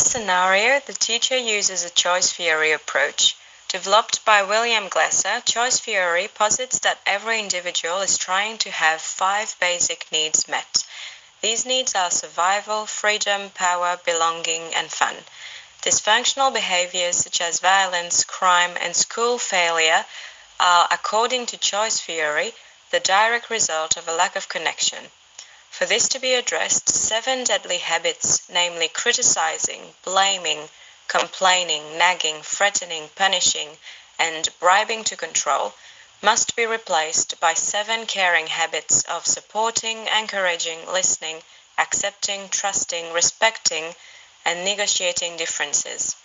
this scenario, the teacher uses a choice theory approach. Developed by William Glasser, choice theory posits that every individual is trying to have 5 basic needs met. These needs are survival, freedom, power, belonging, and fun. Dysfunctional behaviors such as violence, crime, and school failure are, according to choice theory, the direct result of a lack of connection. For this to be addressed, 7 deadly habits, namely criticizing, blaming, complaining, nagging, threatening, punishing, and bribing to control, must be replaced by 7 caring habits of supporting, encouraging, listening, accepting, trusting, respecting, and negotiating differences.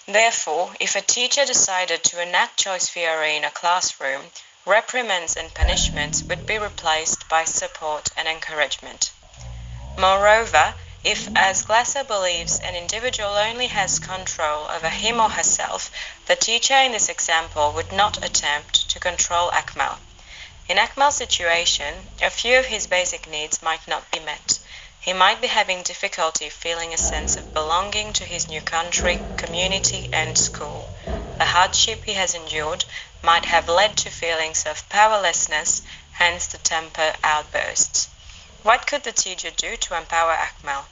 Therefore, if a teacher decided to enact choice theory in a classroom, reprimands and punishments would be replaced by support and encouragement. Moreover, if, as Glasser believes, an individual only has control over him or herself, the teacher in this example would not attempt to control Akmal. In Akmal's situation, a few of his basic needs might not be met. He might be having difficulty feeling a sense of belonging to his new country, community, and school. The hardship he has endured might have led to feelings of powerlessness, hence the temper outbursts. What could the teacher do to empower Akmal?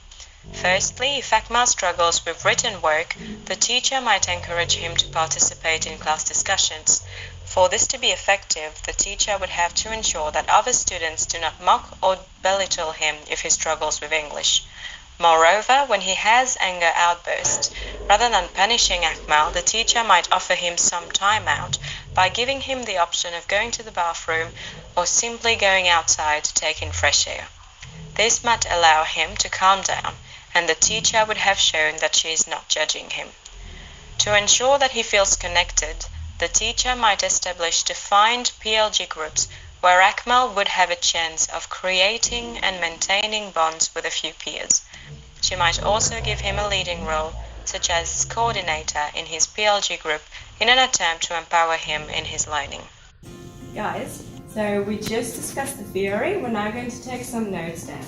Firstly, if Akmal struggles with written work, the teacher might encourage him to participate in class discussions. For this to be effective, the teacher would have to ensure that other students do not mock or belittle him if he struggles with English. Moreover, when he has anger outbursts, rather than punishing Akmal, the teacher might offer him some time out by giving him the option of going to the bathroom or simply going outside to take in fresh air. This might allow him to calm down, and the teacher would have shown that she is not judging him. To ensure that he feels connected, the teacher might establish defined PLG groups where Akmal would have a chance of creating and maintaining bonds with a few peers. She might also give him a leading role, such as coordinator in his PLG group, in an attempt to empower him in his learning. Guys, so we just discussed the theory. We're now going to take some notes down.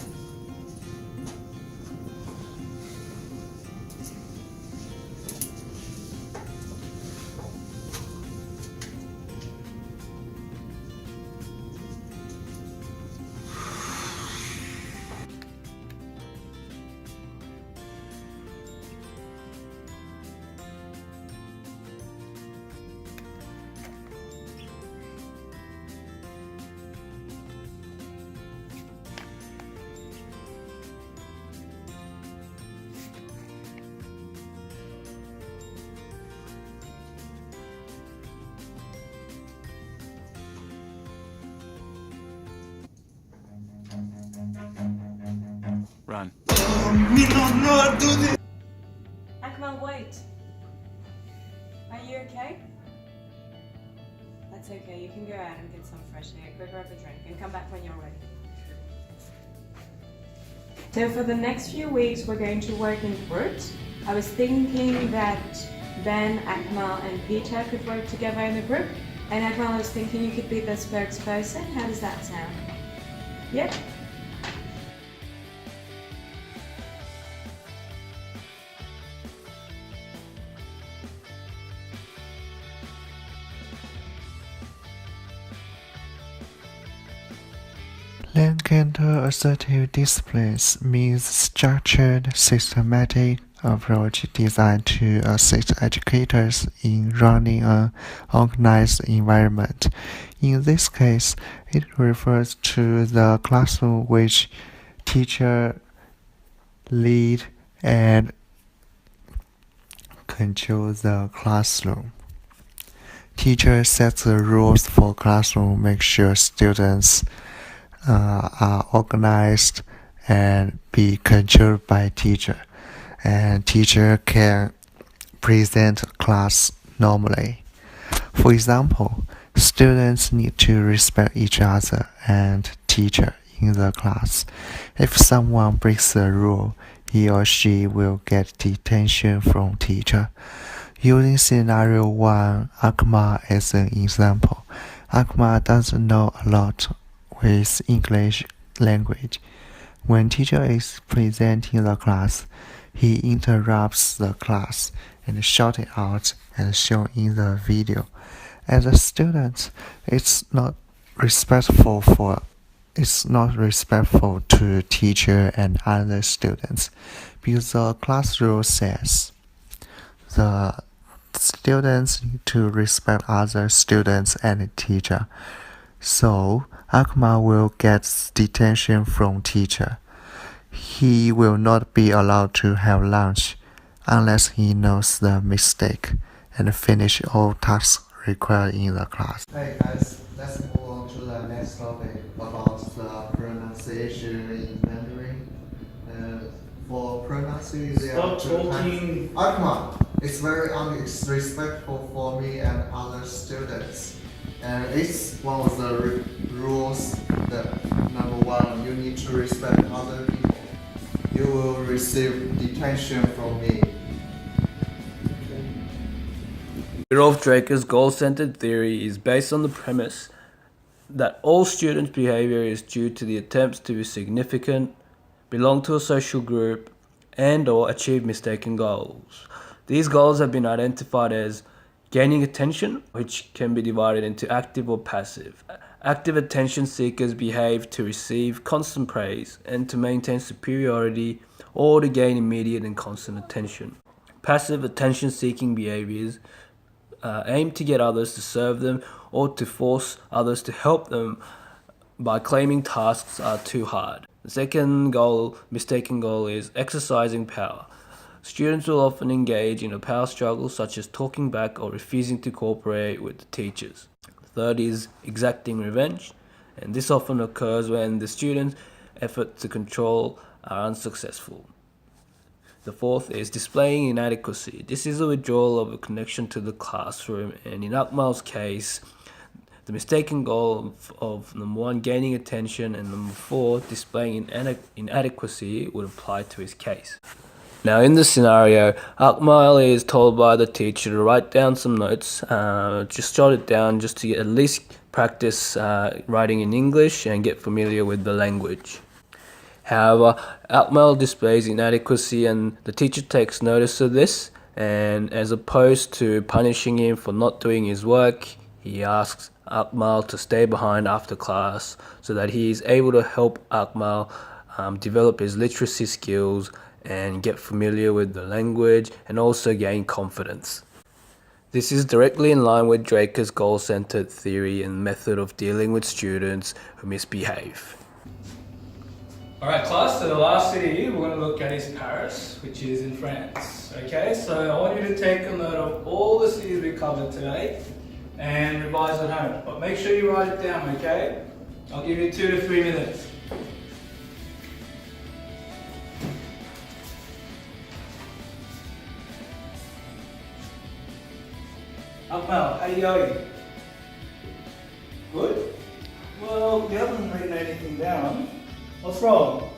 Run. Akmal, wait. Are you okay? That's okay. You can go out and get some fresh air. Go grab a drink and come back when you're ready. So for the next few weeks, we're going to work in groups. I was thinking that Ben, Akmal, and Peter could work together in a group. And Akmal, I was thinking you could be the spokesperson. How does that sound? Yeah? Then counter-assertive disciplines means structured, systematic approach designed to assist educators in running an organized environment. In this case, it refers to the classroom which teacher lead and control the classroom. Teacher sets the rules for classroom, make sure students are organized and be controlled by teacher, and teacher can present class normally. For example, students need to respect each other and teacher in the class. If someone breaks the rule, he or she will get detention from teacher. Using scenario 1, Akmal as an example. Akmal doesn't know a lot with English language. When teacher is presenting the class, He interrupts the class and shouts it out as shown in the video. As a student, it's not respectful to teacher and other students, because the class rule says the students need to respect other students and teacher. So Akmal will get detention from teacher. He will not be allowed to have lunch unless he knows the mistake and finish all tasks required in the class. Hey guys, let's move on to the next topic about the pronunciation in Mandarin. For pronunciation, Stop talking. Akmal, it's very disrespectful for me and other students. And it's one of the rules that number one, you need to respect other people. You will receive detention from me. Rudolf Draker's goal-centered theory is based on the premise that all students' behavior is due to the attempts to be significant, belong to a social group, and/or achieve mistaken goals. These goals have been identified as gaining attention, which can be divided into active or passive. Active attention seekers behave to receive constant praise and to maintain superiority or to gain immediate and constant attention. Passive attention-seeking behaviors aim to get others to serve them or to force others to help them by claiming tasks are too hard. The second goal, mistaken goal, is exercising power. Students will often engage in a power struggle such as talking back or refusing to cooperate with the teachers. The third is exacting revenge, and this often occurs when the students' efforts to control are unsuccessful. The fourth is displaying inadequacy. This is a withdrawal of a connection to the classroom, and in Akmal's case, the mistaken goal of number one, gaining attention, and number four, displaying inadequacy would apply to his case. Now in this scenario, Akmal is told by the teacher to write down some notes, just jot it down just to at least practice writing in English and get familiar with the language. However, Akmal displays inadequacy and the teacher takes notice of this, and as opposed to punishing him for not doing his work, he asks Akmal to stay behind after class so that he is able to help Akmal develop his literacy skills and get familiar with the language and also gain confidence. This is directly in line with Draker's goal-centered theory and method of dealing with students who misbehave. Alright class, so the last city we're going to look at is Paris, which is in France. Okay, so I want you to take a note of all the cities we covered today and revise at home. But make sure you write it down, okay? I'll give you 2 to 3 minutes. Akmal, how you going? Good? Well, you haven't written anything down. What's wrong?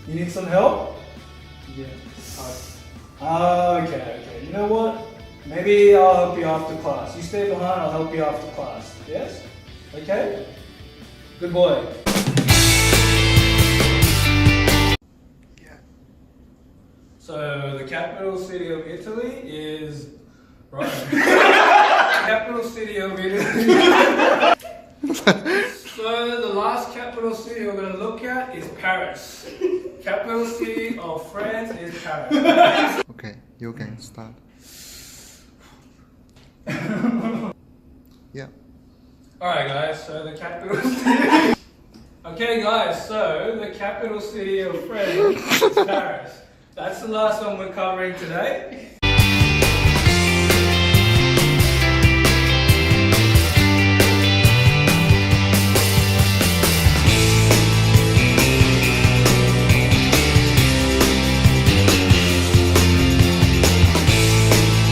You need some help? Yeah. Okay. You know what? Maybe I'll help you after class. You stay behind, I'll help you after class. Yes? Okay? Good boy. Yeah. So, the capital city of Italy is Rome. Capital city of Italy. So the last capital city we're going to look at is Paris. Capital city of France is Paris. Okay, you can start. Yeah. Alright guys, so the capital city... Okay guys, so the capital city of France is Paris. That's the last one we're covering today.